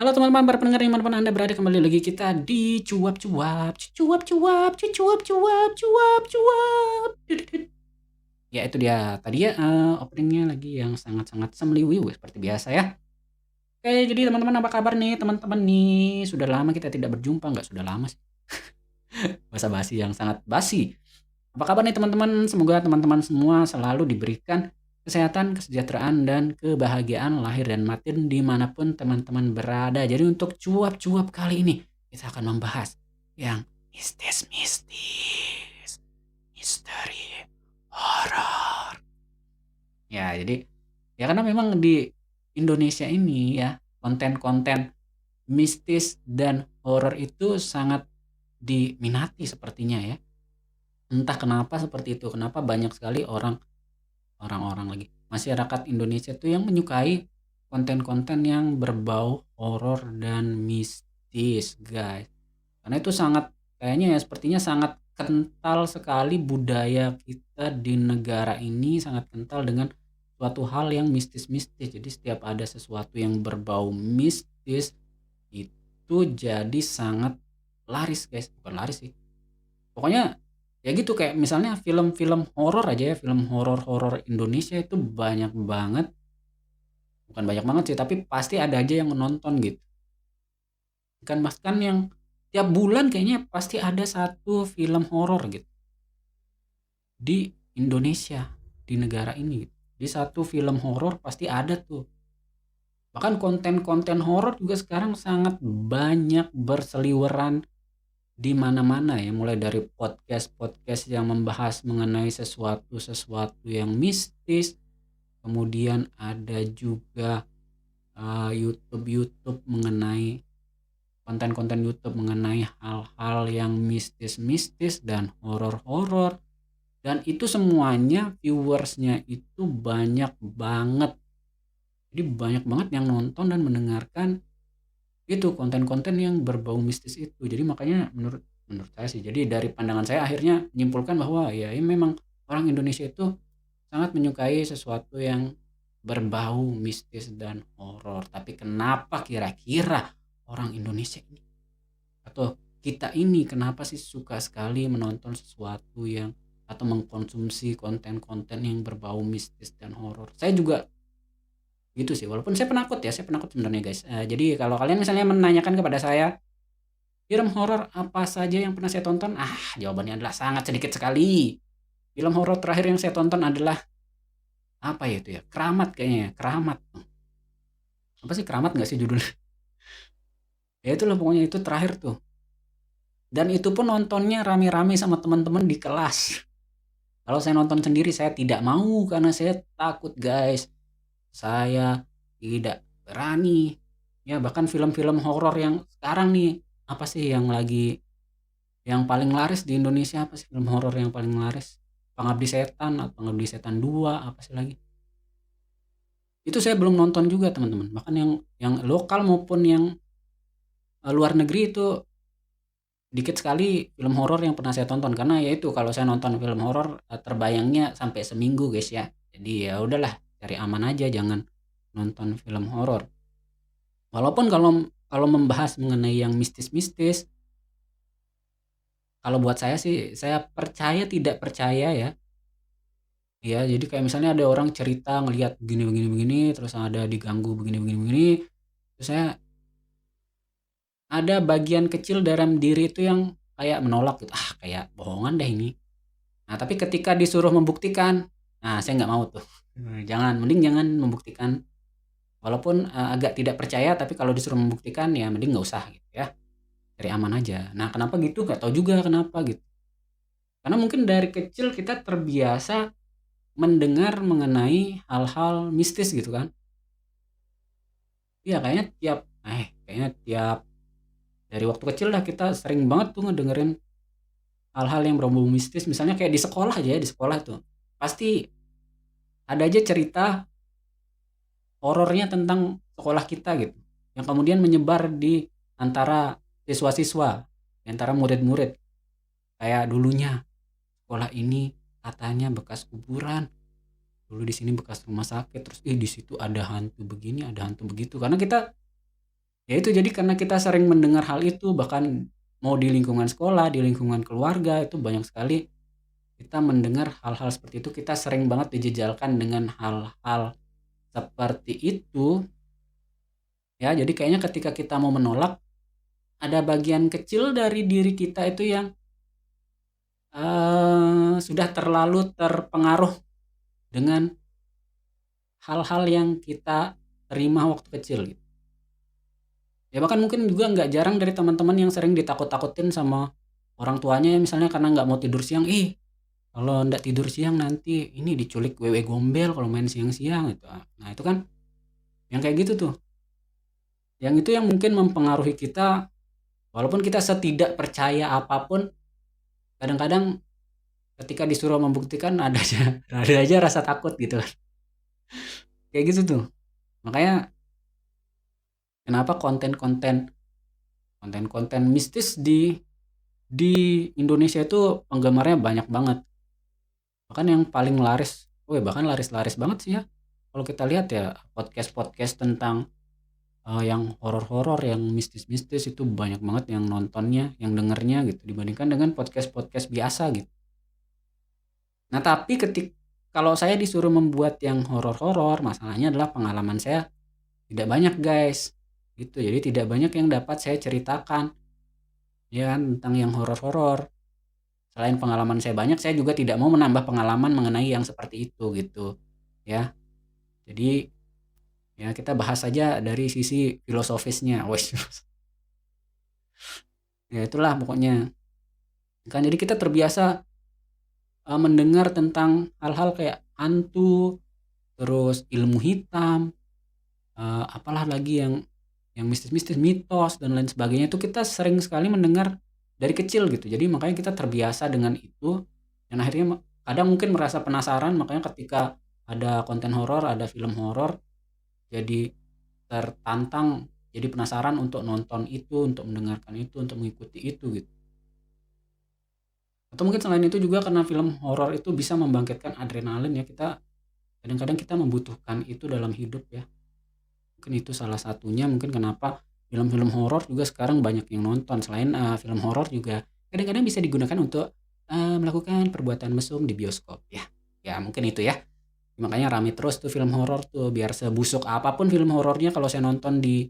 Halo teman-teman para pendengar dimanapun Anda berada, kembali lagi kita di cuap-cuap, cuap-cuap, cuap-cuap, cuap-cuap. Ya itu dia tadi ya, opening lagi yang sangat-sangat semeliwuih seperti biasa ya. Oke, jadi teman-teman apa kabar nih teman-teman nih? Sudah lama kita tidak berjumpa, nggak sudah lama sih, basa-basi yang sangat basi. Apa kabar nih teman-teman? Semoga teman-teman semua selalu diberikan kesehatan, kesejahteraan, dan kebahagiaan lahir dan batin dimanapun teman-teman berada. Jadi untuk cuap-cuap kali ini kita akan membahas yang mistis-mistis, misteri, horor. Ya, jadi ya karena memang di Indonesia ini ya konten-konten mistis dan horor itu sangat diminati sepertinya ya. Entah kenapa seperti itu, kenapa banyak sekali orang-orang lagi, masyarakat Indonesia tuh yang menyukai konten-konten yang berbau horor dan mistis, guys. Karena itu sangat kayaknya ya sepertinya sangat kental sekali budaya kita di negara ini, sangat kental dengan suatu hal yang mistis-mistis. Jadi setiap ada sesuatu yang berbau mistis itu jadi sangat laris, guys. Bukan laris sih. Pokoknya ya gitu kayak misalnya film-film horor aja ya, film horor-horor Indonesia itu banyak banget, bukan banyak banget sih, tapi pasti ada aja yang menonton gitu. Kan bahkan yang tiap bulan kayaknya pasti ada satu film horor gitu di Indonesia, di negara ini gitu. Di satu film horor pasti ada tuh. Bahkan konten-konten horor juga sekarang sangat banyak berseliweran di mana-mana ya, mulai dari podcast-podcast yang membahas mengenai sesuatu yang mistis, kemudian ada juga YouTube mengenai konten-konten YouTube mengenai hal-hal yang mistis-mistis dan horor-horor, dan itu semuanya viewersnya itu banyak banget. Jadi banyak banget yang nonton dan mendengarkan itu konten-konten yang berbau mistis itu. Jadi makanya menurut menurut saya sih, jadi dari pandangan saya akhirnya menyimpulkan bahwa ya ini memang orang Indonesia itu sangat menyukai sesuatu yang berbau mistis dan horor. Tapi kenapa kira-kira orang Indonesia ini atau kita ini kenapa sih suka sekali menonton sesuatu yang atau mengkonsumsi konten-konten yang berbau mistis dan horor? Saya juga gitu sih, walaupun saya penakut ya, saya penakut sebenarnya guys. Jadi kalau kalian misalnya menanyakan kepada saya, film horor apa saja yang pernah saya tonton? Jawabannya adalah sangat sedikit sekali. Film horor terakhir yang saya tonton adalah apa ya itu ya? Keramat kayaknya ya, Keramat. Apa sih Keramat nggak sih judulnya? Ya itulah pokoknya itu terakhir tuh. Dan itu pun nontonnya rame-rame sama teman-teman di kelas. Kalau saya nonton sendiri saya tidak mau karena saya takut guys. Saya tidak berani. Ya bahkan film-film horor yang sekarang nih, apa sih yang lagi yang paling laris di Indonesia, apa sih film horor yang paling laris? Pengabdi Setan atau Pengabdi Setan 2 apa sih lagi? Itu saya belum nonton juga teman-teman. Bahkan yang lokal maupun yang luar negeri itu dikit sekali film horor yang pernah saya tonton, karena ya itu kalau saya nonton film horor terbayangnya sampai seminggu guys ya. Jadi ya udahlah, cari aman aja, jangan nonton film horor. Walaupun kalau kalau membahas mengenai yang mistis-mistis, kalau buat saya sih saya percaya tidak percaya ya. Ya, jadi kayak misalnya ada orang cerita ngelihat begini begini begini, terus ada diganggu begini begini begini, terus saya ada bagian kecil dalam diri itu yang kayak menolak gitu, kayak bohongan deh ini. Nah tapi ketika disuruh membuktikan, nah saya nggak mau tuh. Jangan, mending jangan membuktikan. Walaupun agak tidak percaya, tapi kalau disuruh membuktikan ya mending nggak usah gitu ya. Cari aman aja. Nah kenapa gitu? Gak tahu juga kenapa gitu. Karena mungkin dari kecil kita terbiasa mendengar mengenai hal-hal mistis gitu kan. Iya kayaknya tiap dari waktu kecil lah kita sering banget tuh ngedengerin hal-hal yang berbau mistis. Misalnya kayak di sekolah aja ya, di sekolah tuh pasti ada aja cerita horornya tentang sekolah kita gitu, yang kemudian menyebar di antara siswa-siswa, di antara murid-murid. Kayak dulunya sekolah ini katanya bekas kuburan, dulu di sini bekas rumah sakit, terus di situ ada hantu begini, ada hantu begitu. Karena kita Ya itu jadi karena kita sering mendengar hal itu, bahkan mau di lingkungan sekolah, di lingkungan keluarga, itu banyak sekali kita mendengar hal-hal seperti itu, kita sering banget dijejalkan dengan hal-hal seperti itu, ya. Jadi kayaknya ketika kita mau menolak, ada bagian kecil dari diri kita itu yang, sudah terlalu terpengaruh dengan hal-hal yang kita terima waktu kecil gitu. Ya bahkan mungkin juga nggak jarang dari teman-teman yang sering ditakut-takutin sama orang tuanya, misalnya karena nggak mau tidur siang, "Ih, kalau nggak tidur siang nanti ini diculik wewe gombel kalau main siang-siang," gitu. Nah itu kan yang kayak gitu tuh, yang itu yang mungkin mempengaruhi kita, walaupun kita setidak percaya apapun, kadang-kadang ketika disuruh membuktikan ada aja ada aja rasa takut gitu kan. Kayak gitu tuh. Makanya kenapa konten-konten mistis di Indonesia itu penggemarnya banyak banget. Bahkan yang paling laris, bahkan laris-laris banget sih ya. Kalau kita lihat ya podcast-podcast tentang yang horor-horor, yang mistis-mistis itu banyak banget yang nontonnya, yang dengernya gitu dibandingkan dengan podcast-podcast biasa gitu. Nah, tapi kalau saya disuruh membuat yang horor-horor, masalahnya adalah pengalaman saya tidak banyak, guys. Gitu. Jadi tidak banyak yang dapat saya ceritakan ya kan, tentang yang horor-horor. Selain pengalaman saya banyak, saya juga tidak mau menambah pengalaman mengenai yang seperti itu gitu. Ya. Jadi ya kita bahas saja dari sisi filosofisnya. Wes. Ya itulah pokoknya. Kan jadi kita terbiasa mendengar tentang hal-hal kayak hantu, terus ilmu hitam, apalah lagi yang mistis-mistis, mitos dan lain sebagainya, itu kita sering sekali mendengar dari kecil gitu. Jadi makanya kita terbiasa dengan itu dan akhirnya kadang mungkin merasa penasaran, makanya ketika ada konten horor, ada film horor, jadi tertantang, jadi penasaran untuk nonton itu, untuk mendengarkan itu, untuk mengikuti itu gitu. Atau mungkin selain itu juga karena film horor itu bisa membangkitkan adrenalin ya, kita kadang-kadang kita membutuhkan itu dalam hidup ya. Mungkin itu salah satunya, mungkin kenapa film-film horor juga sekarang banyak yang nonton. Selain film horor juga kadang-kadang bisa digunakan untuk melakukan perbuatan mesum di bioskop ya. Ya mungkin itu ya. Makanya rame terus tuh film horor tuh, biar sebusuk apapun film horornya kalau saya nonton di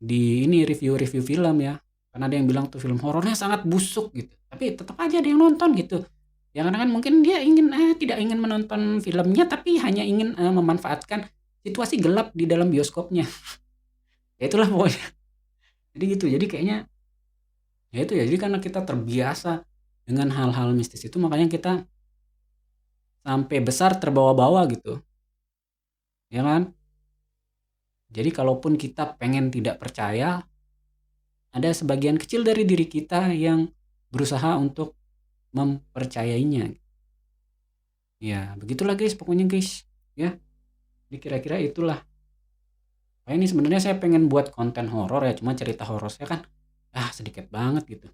ini review-review film ya. Karena ada yang bilang tuh film horornya sangat busuk gitu. Tapi tetap aja ada yang nonton gitu. Ya karena kan mungkin dia tidak ingin menonton filmnya, tapi hanya ingin memanfaatkan situasi gelap di dalam bioskopnya. Ya itulah pokoknya. Jadi gitu. Jadi kayaknya ya itu ya. Jadi karena kita terbiasa dengan hal-hal mistis itu, makanya kita sampai besar terbawa-bawa gitu. Ya kan? Jadi kalaupun kita pengen tidak percaya, ada sebagian kecil dari diri kita yang berusaha untuk mempercayainya. Ya, begitulah guys, pokoknya guys. Ya, jadi kira-kira itulah. Nah, ini sebenarnya saya pengen buat konten horor ya, cuma cerita horor saya kan sedikit banget gitu.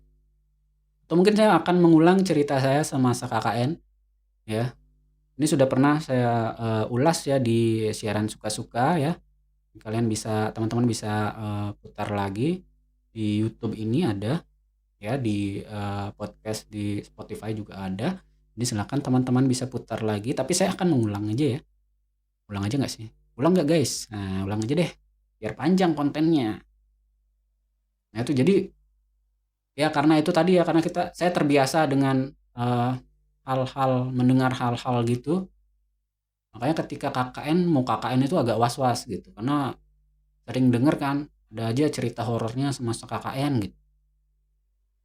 Atau mungkin saya akan mengulang cerita saya semasa KKN ya. Ini sudah pernah saya ulas ya di siaran suka-suka ya. Teman-teman bisa putar lagi di YouTube, ini ada ya, di podcast di Spotify juga ada. Jadi silakan teman-teman bisa putar lagi, tapi saya akan mengulang aja ya. Ulang aja nggak sih? Ulang nggak guys? Nah, ulang aja deh, biar panjang kontennya. Nah itu jadi ya karena itu tadi ya, karena saya terbiasa dengan mendengar hal-hal gitu. Makanya ketika mau KKN itu agak was-was gitu, karena sering denger kan ada aja cerita horornya semasa KKN gitu.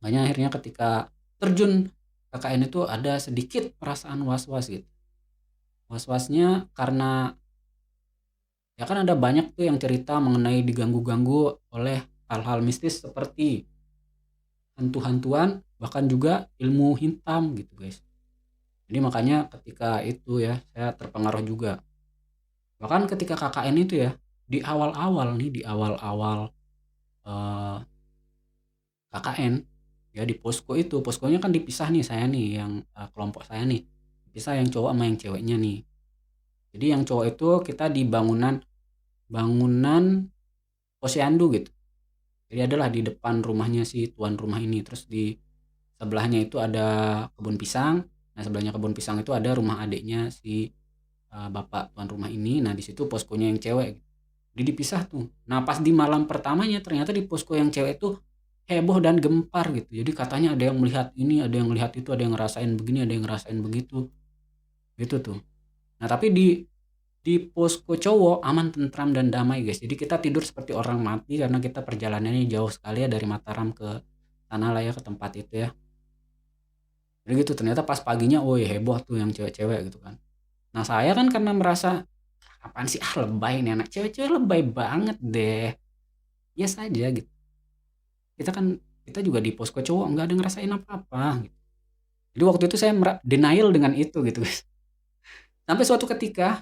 Makanya akhirnya ketika terjun KKN itu ada sedikit perasaan was-was gitu. Was-wasnya karena ya kan ada banyak tuh yang cerita mengenai diganggu-ganggu oleh hal-hal mistis seperti hantu-hantuan, bahkan juga ilmu hitam gitu guys. Jadi makanya ketika itu ya saya terpengaruh juga. Bahkan ketika KKN itu ya, di awal-awal nih, di awal-awal eh, KKN ya, di posko itu, poskonya kan dipisah nih, saya nih yang kelompok saya nih dipisah, yang cowok sama yang ceweknya nih. Jadi yang cowok itu kita di bangunan bangunan posyandu gitu. Jadi adalah di depan rumahnya si tuan rumah ini, terus di sebelahnya itu ada kebun pisang. Nah, sebelahnya kebun pisang itu ada rumah adiknya si bapak tuan rumah ini. Nah, di situ poskonya yang cewek. Jadi dipisah tuh. Nah, pas di malam pertamanya ternyata di posko yang cewek itu heboh dan gempar gitu. Jadi katanya ada yang melihat ini, ada yang melihat itu, ada yang ngerasain begini, ada yang ngerasain begitu. Gitu tuh. Nah, tapi di posko cowok aman, tentram dan damai, guys. Jadi kita tidur seperti orang mati karena kita perjalanannya jauh sekali ya dari Mataram ke sana lah ya, ke tempat itu ya. Jadi gitu ternyata pas paginya, woi heboh tuh yang cewek-cewek gitu kan. Nah saya kan karena merasa apaan sih, lebay nih anak cewek-cewek, lebay banget deh. Ya saja gitu. Kita kan kita juga di posko cowok nggak ada ngerasain apa-apa gitu. Jadi waktu itu saya denial dengan itu gitu guys. Sampai suatu ketika,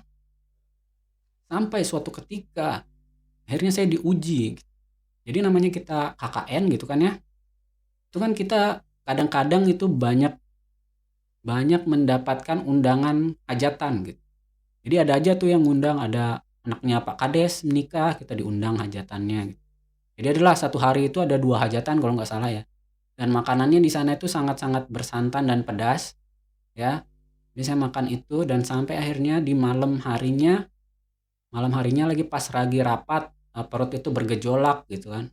sampai suatu ketika akhirnya saya diuji. Jadi namanya kita KKN gitu kan ya. Itu kan kita kadang-kadang itu banyak banyak mendapatkan undangan hajatan gitu. Jadi ada aja tuh yang ngundang, ada anaknya Pak Kades menikah, kita diundang hajatannya gitu. Jadi adalah satu hari itu ada 2 hajatan kalau nggak salah ya. Dan makanannya di sana itu sangat-sangat bersantan dan pedas ya. Jadi saya makan itu dan sampai akhirnya di malam harinya lagi pas lagi rapat, perut itu bergejolak gitu kan.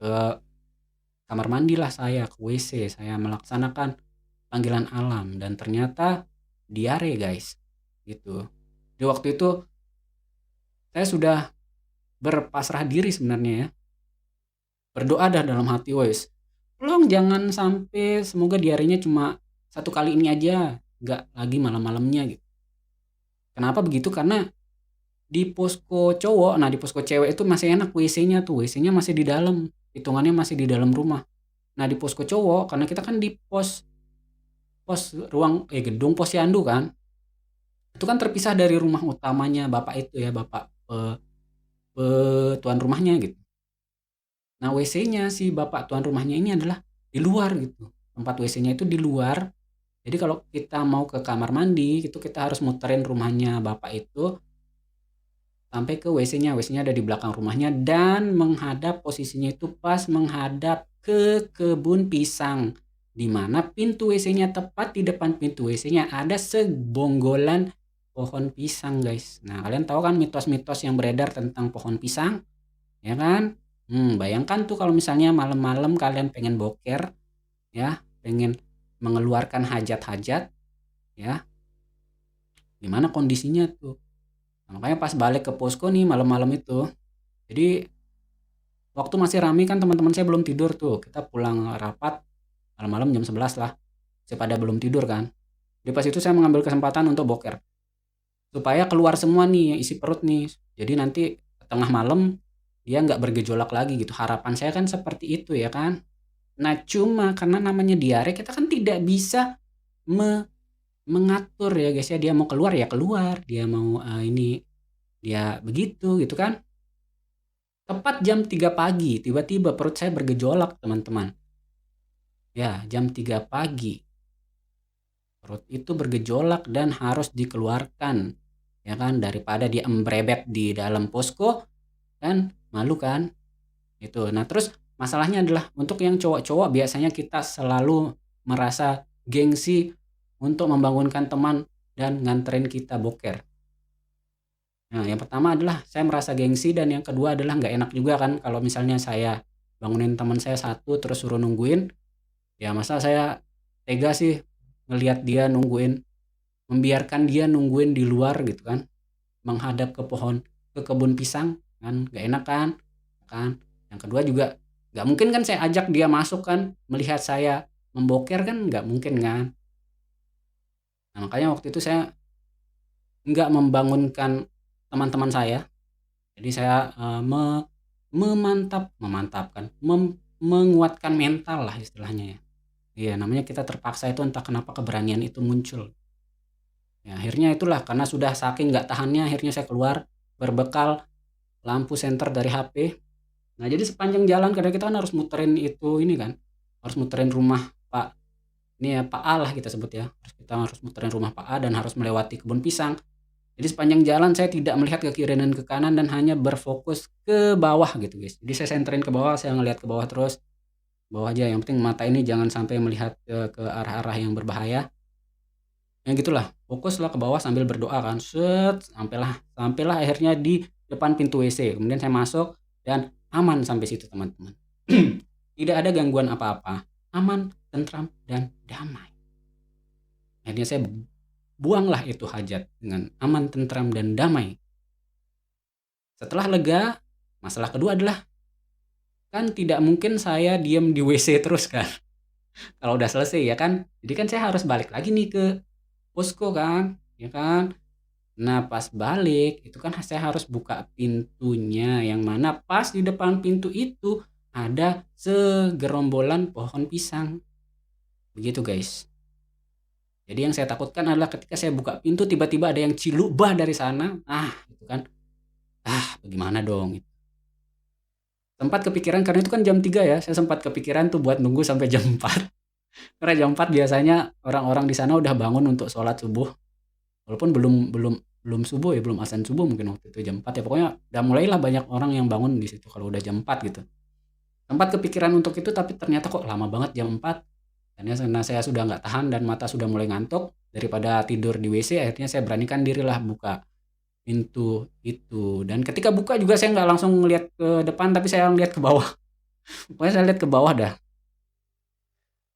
Ke kamar mandi lah saya, ke WC, saya melaksanakan panggilan alam dan ternyata diare guys gitu. Di waktu itu saya sudah berpasrah diri sebenarnya ya. Berdoa dah dalam hati, wes. Tolong jangan sampai, semoga diarenya cuma satu kali ini aja, nggak lagi malam-malamnya gitu. Kenapa begitu? Karena di posko cowok, nah di posko cewek itu masih enak WC-nya tuh, WC-nya masih di dalam, hitungannya masih di dalam rumah. Nah di posko cowok, karena kita kan di pos pos ruang gedung posyandu kan, itu kan terpisah dari rumah utamanya bapak itu ya, bapak tuan rumahnya gitu. Nah, WC-nya si bapak tuan rumahnya ini adalah di luar gitu. Tempat WC-nya itu di luar. Jadi kalau kita mau ke kamar mandi, itu kita harus muterin rumahnya bapak itu sampai ke WC-nya. WC-nya ada di belakang rumahnya dan menghadap, posisinya itu pas menghadap ke kebun pisang. Di mana pintu WC-nya tepat di depan pintu WC-nya ada sebonggolan pohon pisang, guys. Nah, kalian tahu kan mitos-mitos yang beredar tentang pohon pisang? Ya kan? Bayangkan tuh kalau misalnya malam-malam kalian pengen boker, ya, pengen mengeluarkan hajat-hajat, ya, gimana kondisinya tuh. Nah, makanya pas balik ke posko nih malam-malam itu, jadi waktu masih rame kan teman-teman saya belum tidur tuh, kita pulang rapat malam-malam jam 11 lah, saya pada belum tidur kan. Jadi pas itu saya mengambil kesempatan untuk boker, supaya keluar semua nih isi perut nih. Jadi nanti tengah malam dia nggak bergejolak lagi gitu. Harapan saya kan seperti itu ya kan. Nah, cuma karena namanya diare kita kan tidak bisa mengatur ya guys ya. Dia mau keluar ya keluar, dia mau ini dia begitu gitu kan. Tepat jam 3 pagi tiba-tiba perut saya bergejolak, teman-teman. Ya, jam 3 pagi. Perut itu bergejolak dan harus dikeluarkan. Ya kan, daripada dia embrebet di dalam posko kan malu kan. Itu. Nah, terus masalahnya adalah untuk yang cowok-cowok biasanya kita selalu merasa gengsi untuk membangunkan teman dan nganterin kita boker. Nah, yang pertama adalah saya merasa gengsi dan yang kedua adalah nggak enak juga kan kalau misalnya saya bangunin teman saya satu terus suruh nungguin, ya masa saya tega sih ngelihat dia nungguin, membiarkan dia nungguin di luar gitu kan, menghadap ke kebun pisang kan nggak enak kan, kan. Yang kedua juga nggak mungkin kan saya ajak dia masuk kan melihat saya memboker kan nggak mungkin kan. Nah, makanya waktu itu saya nggak membangunkan teman-teman saya. Jadi saya menguatkan mental lah istilahnya ya. Iya, namanya kita terpaksa itu entah kenapa keberanian itu muncul. Ya, akhirnya itulah karena sudah saking nggak tahannya akhirnya saya keluar berbekal lampu senter dari HP. Nah, jadi sepanjang jalan karena kita kan harus muterin itu ini kan. Harus muterin rumah Pak ini ya Pak A lah kita sebut ya. Kita harus muterin rumah Pak A dan harus melewati kebun pisang. Jadi sepanjang jalan saya tidak melihat ke kiri dan ke kanan dan hanya berfokus ke bawah gitu guys. Jadi saya senterin ke bawah, saya ngelihat ke bawah terus, bawah aja. Yang penting mata ini jangan sampai melihat ke arah-arah yang berbahaya. Yang gitulah, fokuslah ke bawah sambil berdoa kan. Set, sampailah akhirnya di depan pintu WC. Kemudian saya masuk dan aman sampai situ teman-teman. Tidak ada gangguan apa-apa. Aman, tentram, dan damai. Akhirnya saya buanglah itu hajat dengan aman, tentram, dan damai. Setelah lega, masalah kedua adalah kan tidak mungkin saya diam di WC terus kan. Kalau udah selesai ya kan. Jadi kan saya harus balik lagi nih ke posko kan, ya kan. Nah pas balik itu kan saya harus buka pintunya, yang mana pas di depan pintu itu ada segerombolan pohon pisang. Begitu guys. Jadi yang saya takutkan adalah ketika saya buka pintu tiba-tiba ada yang cilubah dari sana. Itu kan. Bagaimana dong? Sempat kepikiran karena itu kan jam 3 ya. Saya sempat kepikiran tuh buat nunggu sampai jam 4. Karena jam 4 biasanya orang-orang di sana udah bangun untuk sholat subuh. Walaupun belum belum belum subuh ya, belum azan subuh mungkin waktu itu jam 4 ya. Pokoknya udah mulailah banyak orang yang bangun di situ kalau udah jam 4 gitu. Sempat kepikiran untuk itu tapi ternyata kok lama banget jam 4. Karena saya sudah nggak tahan dan mata sudah mulai ngantuk, daripada tidur di WC akhirnya saya beranikan dirilah buka pintu itu. Dan ketika buka juga saya nggak langsung ngelihat ke depan tapi saya ngelihat ke bawah. Pokoknya saya lihat ke bawah dah.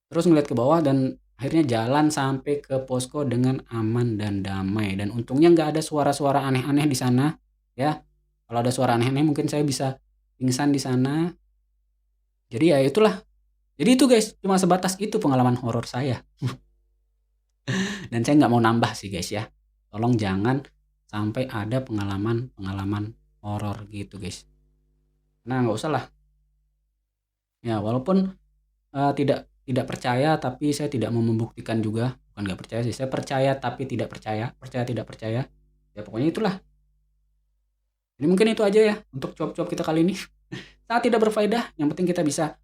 Terus ngelihat ke bawah dan akhirnya jalan sampai ke posko dengan aman dan damai. Dan untungnya nggak ada suara-suara aneh-aneh di sana ya. Kalau ada suara aneh-aneh mungkin saya bisa pingsan di sana. Jadi ya itulah. Jadi itu guys, cuma sebatas itu pengalaman horor saya. Dan saya nggak mau nambah sih guys ya. Tolong jangan sampai ada pengalaman-pengalaman horor gitu guys. Nah nggak usah lah. Ya walaupun tidak percaya tapi saya tidak mau membuktikan juga. Bukan nggak percaya sih, saya percaya tapi tidak percaya. Percaya tidak percaya. Ya pokoknya itulah. Jadi mungkin itu aja ya untuk cuap-cuap kita kali ini. Sangat tidak berfaedah. Yang penting kita bisa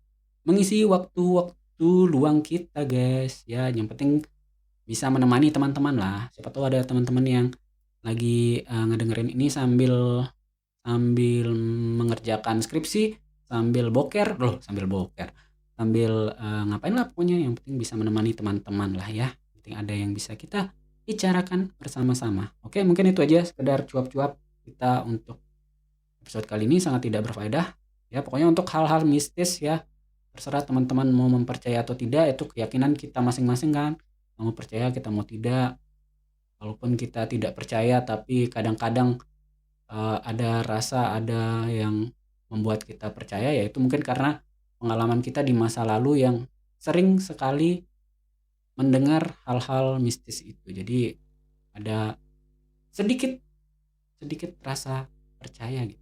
mengisi waktu-waktu luang kita guys. Ya yang penting bisa menemani teman-teman lah. Siapa tahu ada teman-teman yang lagi ngedengerin ini sambil mengerjakan skripsi, sambil boker, sambil ngapain lah pokoknya. Yang penting bisa menemani teman-teman lah ya. Yang penting ada yang bisa kita bicarakan bersama-sama. Oke, mungkin itu aja sekedar cuap-cuap kita untuk episode kali ini. Sangat tidak berfaedah ya. Pokoknya untuk hal-hal mistis ya, terserah teman-teman mau mempercaya atau tidak, itu keyakinan kita masing-masing kan. Mau percaya kita mau tidak. Walaupun kita tidak percaya tapi kadang-kadang ada rasa, ada yang membuat kita percaya, yaitu mungkin karena pengalaman kita di masa lalu yang sering sekali mendengar hal-hal mistis itu. Jadi ada sedikit rasa percaya gitu.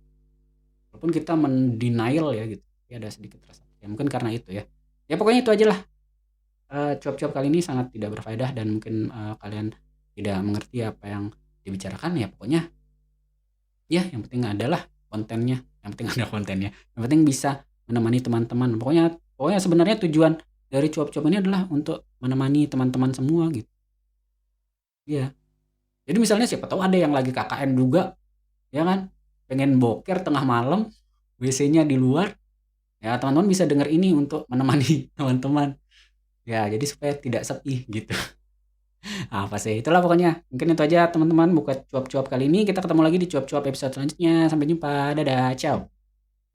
Walaupun kita mendenial ya gitu. Ya ada sedikit rasa. Ya mungkin karena itu ya. Ya pokoknya itu aja lah. Cuap-cuap kali ini sangat tidak berfaedah dan mungkin kalian tidak mengerti apa yang dibicarakan. Ya pokoknya ya yang penting adalah kontennya. Yang penting ada kontennya. Yang penting bisa menemani teman-teman. Pokoknya sebenarnya tujuan dari cuap-cuap ini adalah untuk menemani teman-teman semua gitu. Iya. Jadi misalnya siapa tahu ada yang lagi KKN juga, ya kan? Pengen boker tengah malam, WC-nya di luar. Ya teman-teman bisa dengar ini untuk menemani teman-teman. Ya jadi supaya tidak sepi gitu. Apa sih? Itulah pokoknya. Mungkin itu aja teman-teman buat cuap-cuap kali ini. Kita ketemu lagi di cuap-cuap episode selanjutnya. Sampai jumpa. Dadah. Ciao.